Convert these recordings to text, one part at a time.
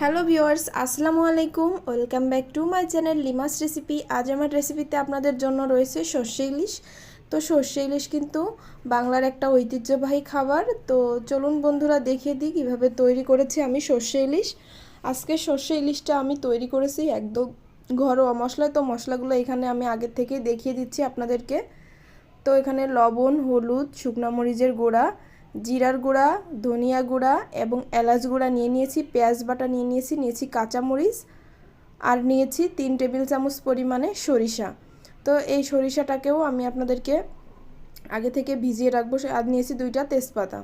Hello viewers, আসসালামু আলাইকুম। Welcome back to my channel Lima's recipe. আজ আমার রেসিপিতে আপনাদের জন্য রয়েছে সর্ষে ইলিশ। তো সর্ষে ইলিশ কিন্তু বাংলার একটা ঐতিহ্যবাহী খাবার। তো চলুন বন্ধুরা দেখিয়ে দিই কীভাবে তৈরি করেছি আমি সর্ষে ইলিশ। আজকে সর্ষে ইলিশটা আমি তৈরি করেছি একদম ঘরোয়া মশলায়। তো মশলাগুলো এখানে আমি আগের থেকেই দেখিয়ে দিচ্ছি আপনাদেরকে। তো এখানে লবণ, হলুদ, শুকনো মরিচের গুঁড়া, জিরার গুঁড়া, ধনিয়া গুঁড়া এবং এলাচ গুঁড়া নিয়েছি, পেঁয়াজ বাটা নিয়েছি কাঁচামরিচ, আর নিয়েছি 3 টেবিল চামচ পরিমাণে সরিষা। তো এই সরিষাটাকেও আমি আপনাদেরকে আগে থেকে ভিজিয়ে রাখবো। আর নিয়েছি 2টা তেজপাতা।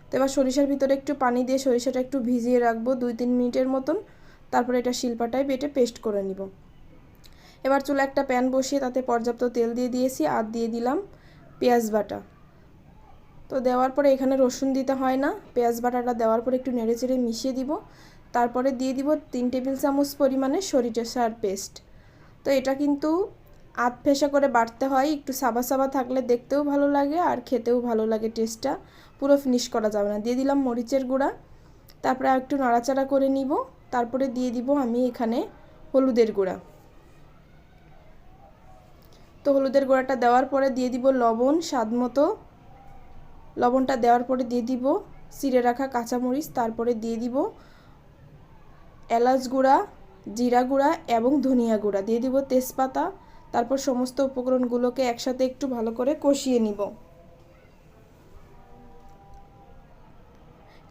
তো এবার সরিষার ভিতরে একটু পানি দিয়ে সরিষাটা একটু ভিজিয়ে রাখবো 2-3 মিনিটের মতন। তারপরে এটা শিলপাটায় বেটে পেস্ট করে নিব। এবার চুলা একটা প্যান বসিয়ে তাতে পর্যাপ্ত তেল দিয়ে দিয়েছি, আর দিয়ে দিলাম পেঁয়াজ বাটা। তো দেওয়ার পরে এখানে রসুন দিতে হয় না, পেঁয়াজ বাটাটা দেওয়ার পরে একটু নেড়েচেড়ে মিশিয়ে দিব। তারপরে দিয়ে দিব 3 টেবিল চামচ পরিমাণে সরিষার পেস্ট। তো এটা কিন্তু আধ ফেসা করে বাটতে হয়, একটু সাবা সাবা থাকলে দেখতেও ভালো লাগে আর খেতেও ভালো লাগে, টেস্টটা পুরো ফিনিশ করা যাবে না। দিয়ে দিলাম মরিচের গুঁড়া, তারপরে একটু নাড়াচাড়া করে নিব। তারপরে দিয়ে দিব আমি এখানে হলুদের গুঁড়া। তো হলুদের গুঁড়াটা দেওয়ার পরে দিয়ে দিব লবণ স্বাদ মতো। লবণটা দেওয়ার পরে দিয়ে দিব চিড়ে রাখা কাঁচামরিচ, তারপরে দিয়ে দিব এলাচ গুঁড়া, জিরা গুঁড়া এবং ধনিয়া গুঁড়া, দিয়ে দিব তেজপাতা। তারপর সমস্ত উপকরণগুলোকে একসাথে একটু ভালো করে কষিয়ে নিব।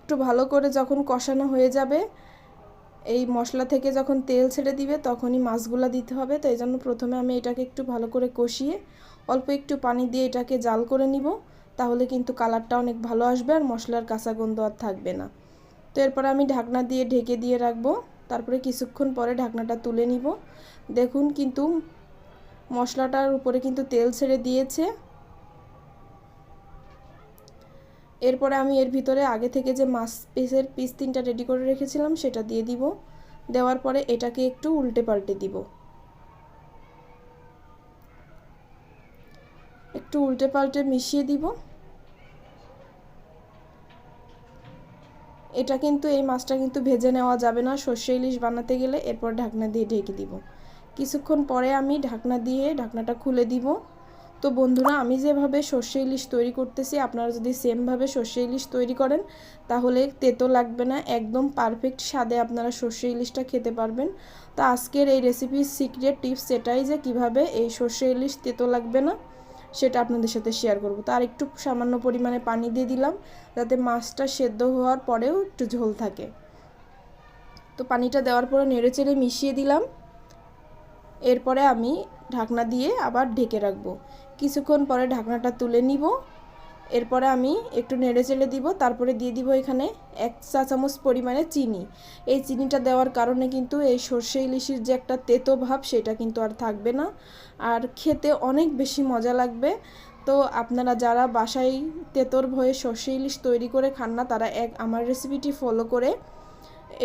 একটু ভালো করে যখন কষানো হয়ে যাবে, এই মশলা থেকে যখন তেল ছেড়ে দিবে তখনই মাছগুলো দিতে হবে। তো এই জন্য প্রথমে আমি এটাকে একটু ভালো করে কষিয়ে অল্প একটু পানি দিয়ে এটাকে জাল করে নিব। তাহলে কিন্তু কালারটা অনেক ভালো আসবে আর মশলার কাঁচা গন্ধ আর থাকবে না। তো এরপর আমি ঢাকনা দিয়ে ঢেকে দিয়ে রাখবো। তারপরে কিছুক্ষণ পরে ঢাকনাটা তুলে নিব। দেখুন কিন্তু মশলাটার উপরে কিন্তু তেল ছেড়ে দিয়েছে। এরপরে আমি এর ভিতরে আগে থেকে যে মাছ পিসের পিস 3টা রেডি করে রেখেছিলাম সেটা দিয়ে দিব। দেওয়ার পরে এটাকে একটু উল্টে পাল্টে দিব। একটু উল্টে পাল্টে মিশিয়ে দিব। এটা কিন্তু এই মাছটা কিন্তু ভেজে নেওয়া যাবে না সর্ষে ইলিশ বানাতে গেলে। এরপর ঢাকনা দিয়ে ঢেকে দিব। কিছুক্ষণ পরে আমি ঢাকনাটা খুলে দিব। তো বন্ধুরা, আমি যেভাবে সর্ষে ইলিশ তৈরি করতেছি আপনারা যদি সেমভাবে সর্ষে ইলিশ তৈরি করেন তাহলে তেতো লাগবে না, একদম পারফেক্ট স্বাদে আপনারা সর্ষে ইলিশটা খেতে পারবেন। তো আজকের এই রেসিপির সিক্রেট টিপস এটাই যে কিভাবে এই সর্ষে ইলিশ তেতো লাগবে না সেটা আপনাদের সাথে শেয়ার করব। তো আর একটু সামান্য পরিমাণে পানি দিয়ে দিলাম যাতে মাছটা সেদ্ধ হওয়ার পরেও একটু ঝোল থাকে। তো পানিটা দেওয়ার পরে নেড়েচেড়ে মিশিয়ে দিলাম। এরপরে আমি ঢাকনা দিয়ে আবার ঢেকে রাখবো। কিছুক্ষণ পরে ঢাকনাটা তুলে নিব। এরপরে আমি একটু নেড়েচেড়ে দিব। তারপরে দিয়ে দিব এখানে 1 চা চামচ পরিমাণে চিনি। এই চিনিটা দেওয়ার কারণে কিন্তু এই সর্ষে ইলিশের যে একটা তেতো ভাব সেটা কিন্তু আর থাকবে না, আর খেতে অনেক বেশি মজা লাগবে। তো আপনারা যারা বাসায় তেতোর ভয়ে সর্ষে ইলিশ তৈরি করে খান না তারা আমার রেসিপিটি ফলো করে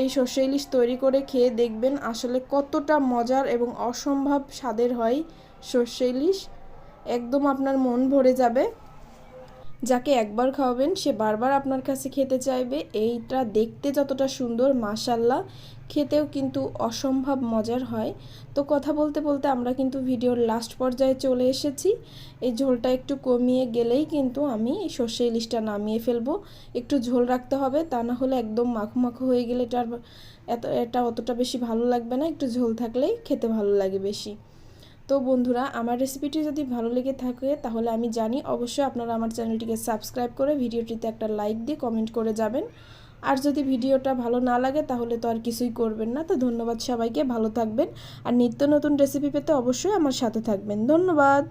এই সর্ষে ইলিশ তৈরি করে খেয়ে দেখবেন আসলে কতটা মজার এবং অসম্ভব স্বাদের হয় সর্ষে ইলিশ। একদম আপনার মন ভরে যাবে। যাকে একবার খাওয়াবেন সে বারবার আপনার কাছে খেতে চাইবে। এইটা দেখতে যতটা সুন্দর মাশাআল্লাহ খেতেও কিন্তু অসম্ভব মজার হয়। তো কথা বলতে বলতে আমরা কিন্তু ভিডিওর লাস্ট পর্যায়ে চলে এসেছি। এই ঝোলটা একটু কমিয়ে গেলেই কিন্তু আমি এই সর্ষে ইলিশটা নামিয়ে ফেলবো। একটু ঝোল রাখতে হবে, তা না হলে একদম মাখো মাখো হয়ে গেলে এটা অতটা বেশি ভালো লাগবে না। একটু ঝোল থাকলেই খেতে ভালো লাগে বেশি। তো বন্ধুরা, আমার রেসিপিটি যদি ভালো লেগে থাকে তাহলে আমি জানি অবশ্যই আপনারা আমার চ্যানেলটিকে সাবস্ক্রাইব করে ভিডিওটিতে একটা লাইক দিয়ে কমেন্ট করে যাবেন। আর যদি ভিডিওটা ভালো না লাগে তাহলে তো আর কিছুই করবেন না। তো ধন্যবাদ সবাইকে, ভালো থাকবেন আর নিত্য নতুন রেসিপি পেতে অবশ্যই আমার সাথে থাকবেন। ধন্যবাদ।